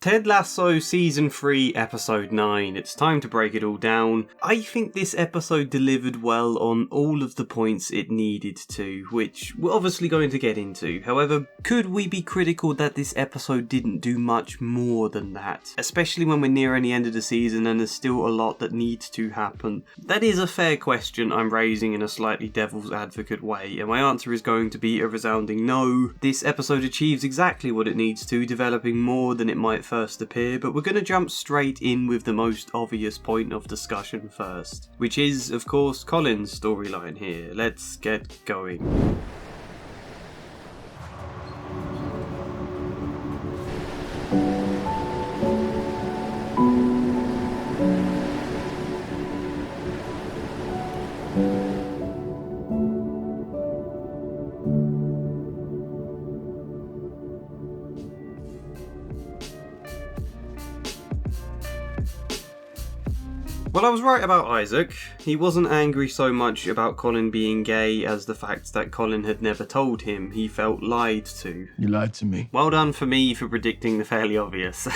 Ted Lasso Season 3, Episode 9. It's time to break it all down. I think this episode delivered well on all of the points it needed to, which we're obviously going to get into. However, could we be critical that this episode didn't do much more than that? Especially when we're nearing the end of the season and there's still a lot that needs to happen. That is a fair question I'm raising in a slightly devil's advocate way, and my answer is going to be a resounding no. This episode achieves exactly what it needs to, developing more than it might first appear, but we're going to jump straight in with the most obvious point of discussion first, which is, of course, Colin's storyline here. Let's get going. Well, I was right about Isaac. He wasn't angry so much about Colin being gay as the fact that Colin had never told him. He felt lied to. You lied to me. Well done for me for predicting the fairly obvious.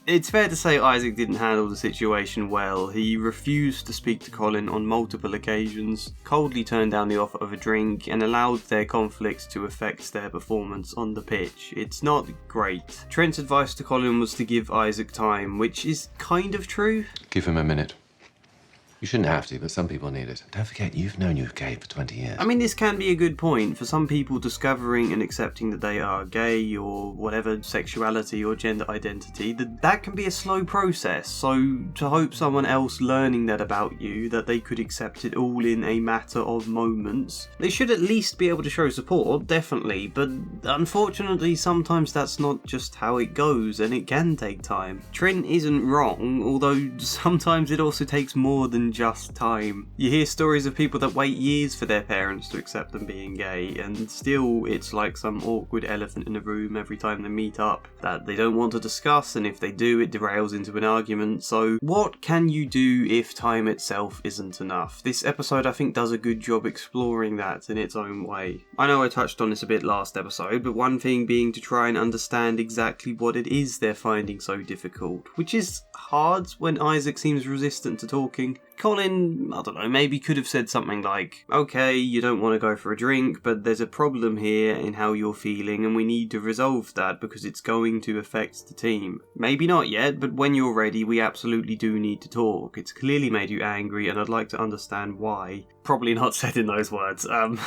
It's fair to say Isaac didn't handle the situation well. He refused to speak to Colin on multiple occasions, coldly turned down the offer of a drink, and allowed their conflicts to affect their performance on the pitch. It's not great. Trent's advice to Colin was to give Isaac time, which is kind of true. Give him a minute. You shouldn't have to, but some people need it. Don't forget, you've known you're gay for 20 years. I mean, this can be a good point. For some people, discovering and accepting that they are gay or whatever sexuality or gender identity, that can be a slow process. So to hope someone else learning that about you, that they could accept it all in a matter of moments, they should at least be able to show support, definitely. But unfortunately, sometimes that's not just how it goes, and it can take time. Trent isn't wrong, although sometimes it also takes more than just time. You hear stories of people that wait years for their parents to accept them being gay, and still it's like some awkward elephant in a room every time they meet up that they don't want to discuss, and if they do, it derails into an argument. So what can you do if time itself isn't enough? This episode, I think, does a good job exploring that in its own way. I know I touched on this a bit last episode, but one thing being to try and understand exactly what it is they're finding so difficult, which is hard when Isaac seems resistant to talking. Colin, I don't know, maybe could have said something like, okay, you don't want to go for a drink, but there's a problem here in how you're feeling and we need to resolve that because it's going to affect the team. Maybe not yet, but when you're ready, we absolutely do need to talk. It's clearly made you angry and I'd like to understand why. Probably not said in those words,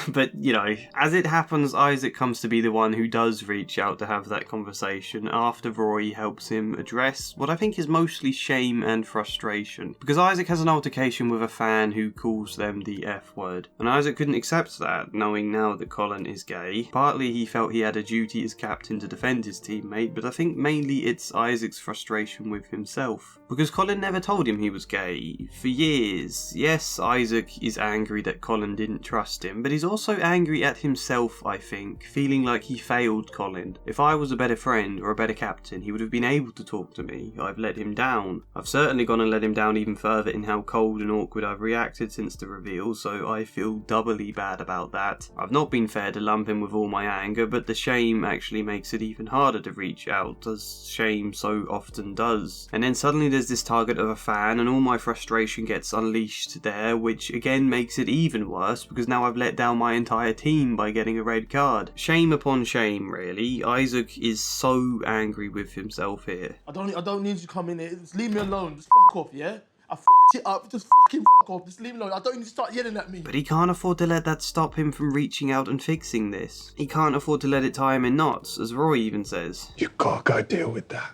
but you know, as it happens, Isaac comes to be the one who does reach out to have that conversation after Roy helps him address what I think is mostly shame and frustration. Because Isaac has an altercation with a fan who calls them the F word, and Isaac couldn't accept that, knowing now that Colin is gay. Partly he felt he had a duty as captain to defend his teammate, but I think mainly it's Isaac's frustration with himself. Because Colin never told him he was gay. For years. Yes, Isaac is angry that Colin didn't trust him, but he's also angry at himself, I think, feeling like he failed Colin. If I was a better friend or a better captain, he would have been able to talk to me. I've let him down. I've certainly gone and let him down even further in how cold and awkward I've reacted since the reveal, so I feel doubly bad about that. I've not been fair to lump him with all my anger, but the shame actually makes it even harder to reach out, as shame so often does. And then suddenly there's this target of a fan, and all my frustration gets unleashed there, which again makes it even worse, because now I've let down my entire team by getting a red card. Shame upon shame, really. Isaac is so angry with himself here. I don't need you to come in here. Just leave me alone. Just fuck off, yeah? I fucked it up. Just fucking fuck off. Just leave me alone. I don't need to start yelling at me. But he can't afford to let that stop him from reaching out and fixing this. He can't afford to let it tie him in knots, as Roy even says. You gotta go deal with that.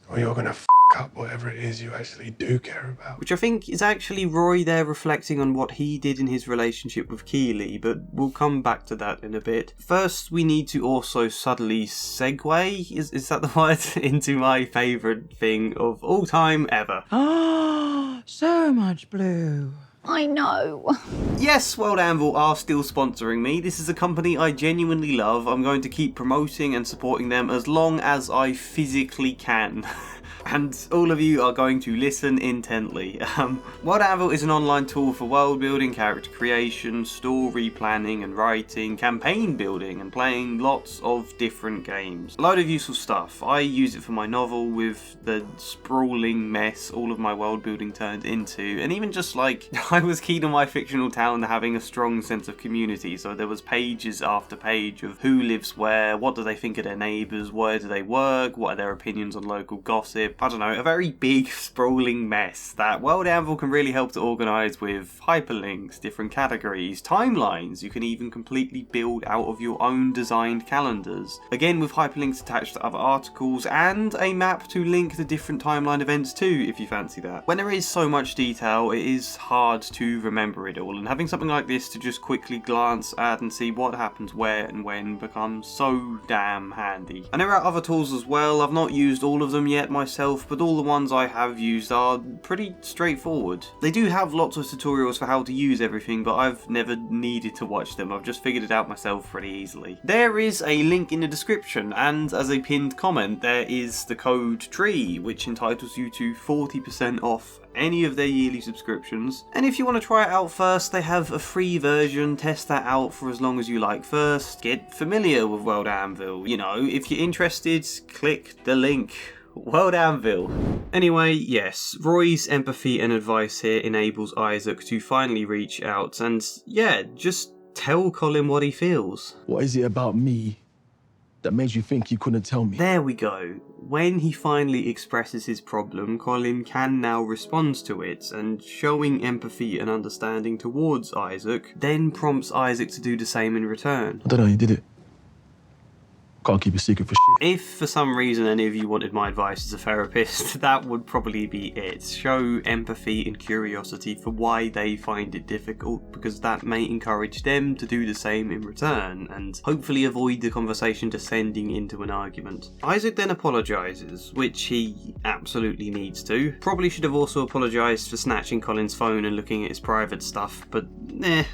Or you're gonna fuck up whatever it is you actually do care about. Which I think is actually Roy there reflecting on what he did in his relationship with Keeley, but we'll come back to that in a bit. First, we need to also subtly segue, is that the word, into my favourite thing of all time ever. Oh, so much blue. I know. Yes, World Anvil are still sponsoring me. This is a company I genuinely love. I'm going to keep promoting and supporting them as long as I physically can. and all of you are going to listen intently. World Anvil is an online tool for world building, character creation, story planning and writing, campaign building, and playing lots of different games. A load of useful stuff. I use it for my novel with the sprawling mess all of my world building turned into, and even just like, I was keen on my fictional town having a strong sense of community, so there was pages after page of who lives where, what do they think of their neighbours, where do they work, what are their opinions on local gossip. I don't know, a very big sprawling mess that World Anvil can really help to organise with hyperlinks, different categories, timelines. You can even completely build out of your own designed calendars. Again, with hyperlinks attached to other articles and a map to link the different timeline events too, if you fancy that. When there is so much detail, it is hard to remember it all, and having something like this to just quickly glance at and see what happens where and when becomes so damn handy. And there are other tools as well. I've not used all of them yet myself, but all the ones I have used are pretty straightforward. They do have lots of tutorials for how to use everything, but I've never needed to watch them. I've just figured it out myself pretty easily. There is a link in the description, and as a pinned comment there is the code TREE, which entitles you to 40% off any of their yearly subscriptions. And if you want to try it out first, they have a free version. Test that out for as long as you like first. Get familiar with World Anvil. You know, if you're interested, click the link. World Anvil. Anyway, yes, Roy's empathy and advice here enables Isaac to finally reach out and, yeah, just tell Colin what he feels. What is it about me that made you think you couldn't tell me? There we go. When he finally expresses his problem, Colin can now respond to it, and showing empathy and understanding towards Isaac then prompts Isaac to do the same in return. I don't know how you did it. Can't keep a secret for shit. If for some reason any of you wanted my advice as a therapist, that would probably be it. Show empathy and curiosity for why they find it difficult, because that may encourage them to do the same in return, and hopefully avoid the conversation descending into an argument. Isaac then apologises, which he absolutely needs to. Probably should have also apologised for snatching Colin's phone and looking at his private stuff, but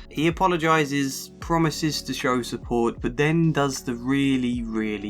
he apologises, promises to show support, but then does the really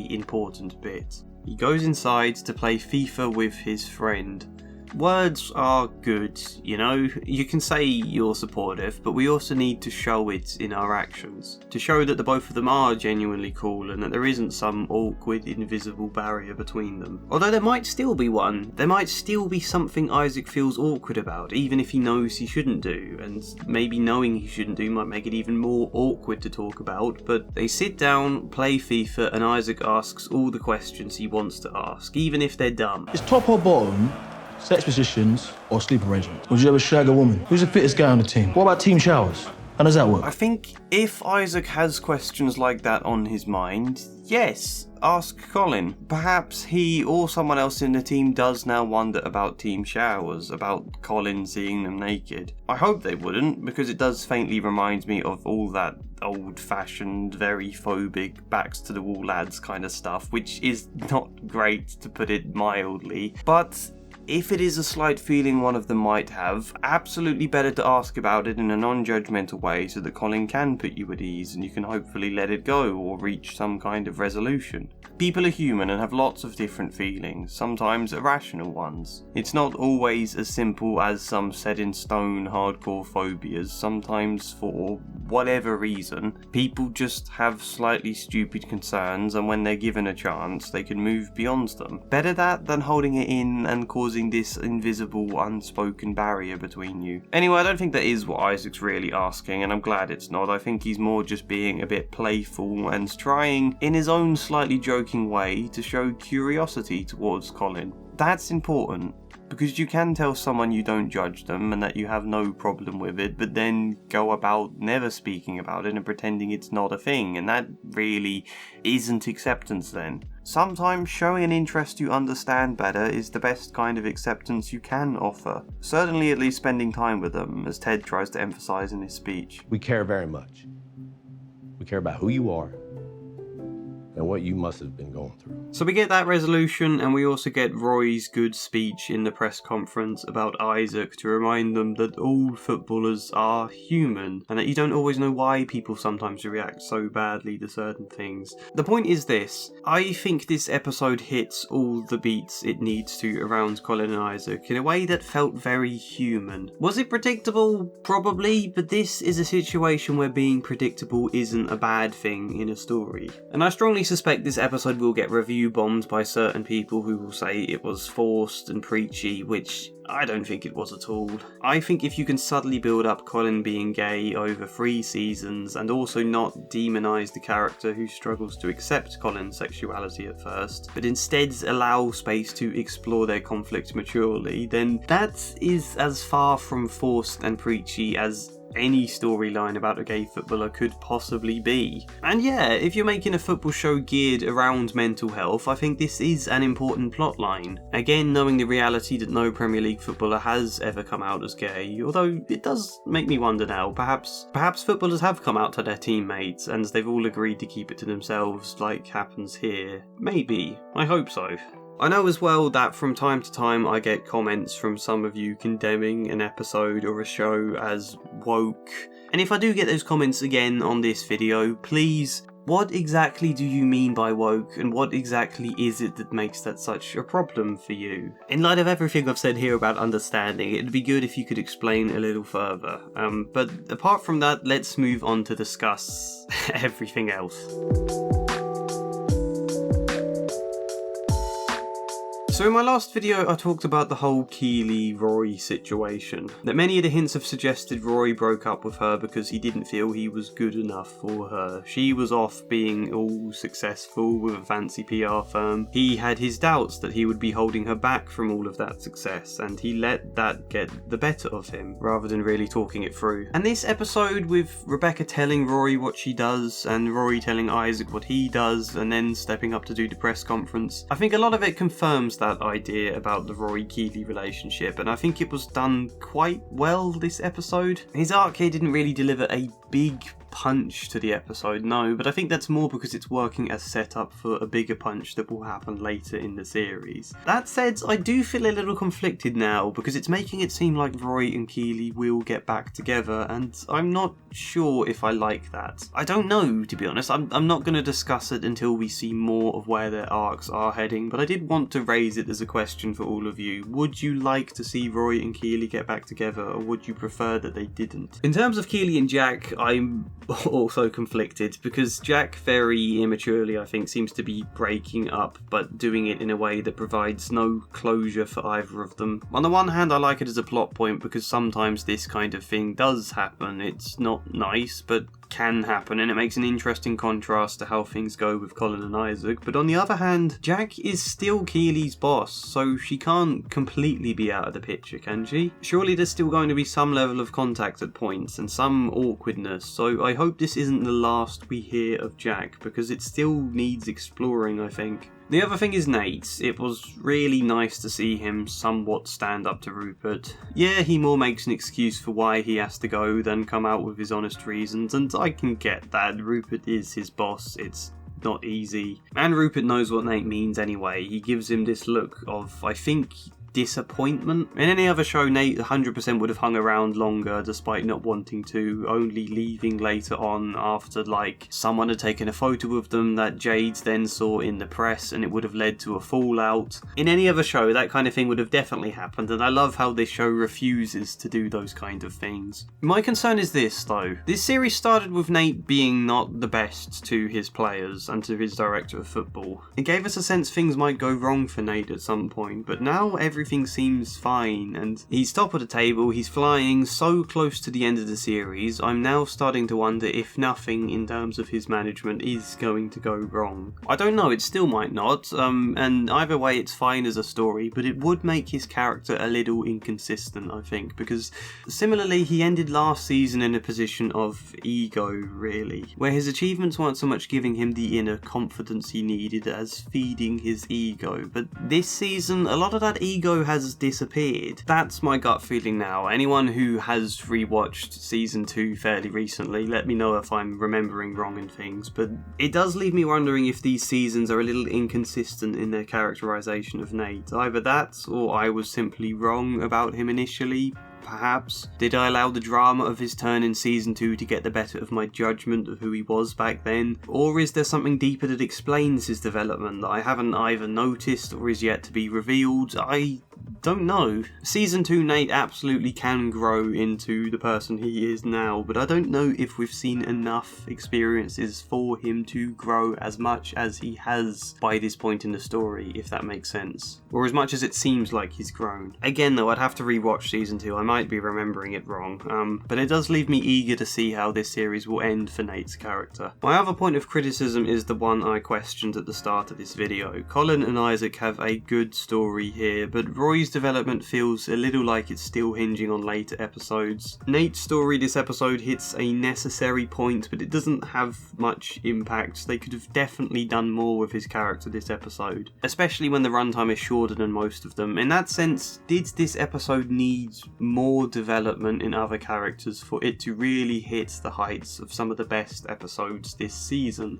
important bit. He goes inside to play FIFA with his friend. Words are good, you know, you can say you're supportive, but we also need to show it in our actions. To show that the both of them are genuinely cool and that there isn't some awkward, invisible barrier between them. Although there might still be one. There might still be something Isaac feels awkward about, even if he knows he shouldn't do, and maybe knowing he shouldn't do might make it even more awkward to talk about, but they sit down, play FIFA, and Isaac asks all the questions he wants to ask, even if they're dumb. It's top or bottom, sex positions, or sleep arrangements. Would you ever shag a woman? Who's the fittest guy on the team? What about team showers? How does that work? I think if Isaac has questions like that on his mind, yes, ask Colin. Perhaps he or someone else in the team does now wonder about team showers, about Colin seeing them naked. I hope they wouldn't, because it does faintly remind me of all that old-fashioned, very phobic, backs-to-the-wall lads kind of stuff, which is not great, to put it mildly. But if it is a slight feeling one of them might have, absolutely better to ask about it in a non-judgmental way so that Colin can put you at ease and you can hopefully let it go or reach some kind of resolution. People are human and have lots of different feelings, sometimes irrational ones. It's not always as simple as some set-in-stone hardcore phobias. Sometimes, for whatever reason, people just have slightly stupid concerns, and when they're given a chance, they can move beyond them. Better that than holding it in and causing this invisible, unspoken barrier between you. Anyway, I don't think that is what Isaac's really asking, and I'm glad it's not. I think he's more just being a bit playful and trying, in his own slightly joking way, to show curiosity towards Colin. That's important, because you can tell someone you don't judge them and that you have no problem with it, but then go about never speaking about it and pretending it's not a thing, and that really isn't acceptance then. Sometimes showing an interest you understand better is the best kind of acceptance you can offer. Certainly at least spending time with them, as Ted tries to emphasise in his speech. We care very much. We care about who you are and what you must have been going through. So we get that resolution, and we also get Roy's good speech in the press conference about Isaac to remind them that all footballers are human, and that you don't always know why people sometimes react so badly to certain things. The point is this: I think this episode hits all the beats it needs to around Colin and Isaac in a way that felt very human. Was it predictable? Probably, but this is a situation where being predictable isn't a bad thing in a story. And I strongly suspect this episode will get review bombed by certain people who will say it was forced and preachy, which I don't think it was at all. I think if you can subtly build up Colin being gay over 3 seasons and also not demonise the character who struggles to accept Colin's sexuality at first, but instead allow space to explore their conflict maturely, then that is as far from forced and preachy as any storyline about a gay footballer could possibly be. And yeah, if you're making a football show geared around mental health, I think this is an important plotline. Again, knowing the reality that no Premier League footballer has ever come out as gay, although it does make me wonder now, perhaps footballers have come out to their teammates and they've all agreed to keep it to themselves like happens here. Maybe. I hope so. I know as well that from time to time I get comments from some of you condemning an episode or a show as woke. And if I do get those comments again on this video, please, what exactly do you mean by woke, and what exactly is it that makes that such a problem for you? In light of everything I've said here about understanding, it'd be good if you could explain a little further. But apart from that, let's move on to discuss everything else. So in my last video I talked about the whole Keeley-Roy situation, that many of the hints have suggested Roy broke up with her because he didn't feel he was good enough for her. She was off being all successful with a fancy PR firm. He had his doubts that he would be holding her back from all of that success, and he let that get the better of him, rather than really talking it through. And this episode with Rebecca telling Roy what she does, and Roy telling Isaac what he does, and then stepping up to do the press conference, I think a lot of it confirms that idea about the Roy-Keeley relationship, and I think it was done quite well this episode. His arc here didn't really deliver a big punch to the episode, no, but I think that's more because it's working as setup for a bigger punch that will happen later in the series. That said, I do feel a little conflicted now because it's making it seem like Roy and Keeley will get back together, and I'm not sure if I like that. I don't know, to be honest. I'm not going to discuss it until we see more of where their arcs are heading, but I did want to raise it as a question for all of you. Would you like to see Roy and Keeley get back together, or would you prefer that they didn't? In terms of Keeley and Jack, I'm also conflicted because Jack very immaturely, I think, seems to be breaking up, but doing it in a way that provides no closure for either of them. On the one hand, I like it as a plot point because sometimes this kind of thing does happen. It's not nice, but can happen, and it makes an interesting contrast to how things go with Colin and Isaac. But on the other hand, Jack is still Keeley's boss, so she can't completely be out of the picture, can she? Surely there's still going to be some level of contact at points and some awkwardness, so I hope this isn't the last we hear of Jack, because it still needs exploring, I think. The other thing is Nate. It was really nice to see him somewhat stand up to Rupert. Yeah, he more makes an excuse for why he has to go than come out with his honest reasons, and I can get that. Rupert is his boss. It's not easy. And Rupert knows what Nate means anyway. He gives him this look of, I think, disappointment. In any other show, Nate 100% would have hung around longer despite not wanting to, only leaving later on after like someone had taken a photo of them that Jade then saw in the press and it would have led to a fallout. In any other show, that kind of thing would have definitely happened, and I love how this show refuses to do those kind of things. My concern is this though. This series started with Nate being not the best to his players and to his director of football. It gave us a sense things might go wrong for Nate at some point, but now everything seems fine, and he's top of the table, he's flying so close to the end of the series. I'm now starting to wonder if nothing in terms of his management is going to go wrong. I don't know, it still might not, and either way it's fine as a story, but it would make his character a little inconsistent, I think, because similarly he ended last season in a position of ego, really, where his achievements weren't so much giving him the inner confidence he needed as feeding his ego, but this season a lot of that ego ego has disappeared. That's my gut feeling now. Anyone who has rewatched season 2 fairly recently, let me know if I'm remembering wrong in things, but it does leave me wondering if these seasons are a little inconsistent in their characterisation of Nate. Either that, or I was simply wrong about him initially. Perhaps. Did I allow the drama of his turn in season 2 to get the better of my judgment of who he was back then? Or is there something deeper that explains his development that I haven't either noticed or is yet to be revealed? I don't know. Season 2 Nate absolutely can grow into the person he is now, but I don't know if we've seen enough experiences for him to grow as much as he has by this point in the story, if that makes sense. Or as much as it seems like he's grown. Again though, I'd have to rewatch season 2, I might be remembering it wrong, but it does leave me eager to see how this series will end for Nate's character. My other point of criticism is the one I questioned at the start of this video. Colin and Isaac have a good story here, but Roy's development feels a little like it's still hinging on later episodes. Nate's story this episode hits a necessary point, but it doesn't have much impact. They could have definitely done more with his character this episode, especially when the runtime is shorter than most of them. In that sense, did this episode need more development in other characters for it to really hit the heights of some of the best episodes this season?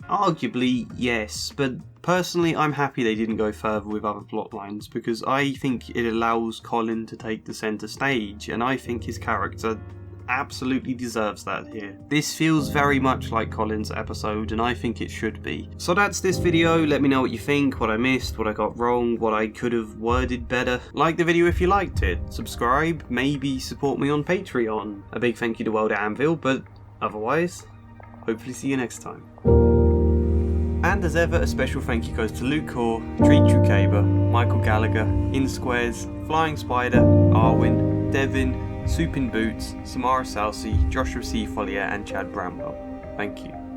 Arguably, yes, but personally I'm happy they didn't go further with other plot lines because I think it allows Colin to take the centre stage, and I think his character absolutely deserves that here. This feels very much like Colin's episode, and I think it should be. So that's this video. Let me know what you think, what I missed, what I got wrong, what I could have worded better. Like the video if you liked it, subscribe, maybe support me on Patreon. A big thank you to World Anvil, but otherwise, hopefully see you next time. And as ever, a special thank you goes to Luke Core, Treat Trukaba, Michael Gallagher, In Squares, Flying Spider, Arwin, Devin, Soup in Boots, Samara Salsi, Joshua C. Follier and Chad Bramwell. Thank you.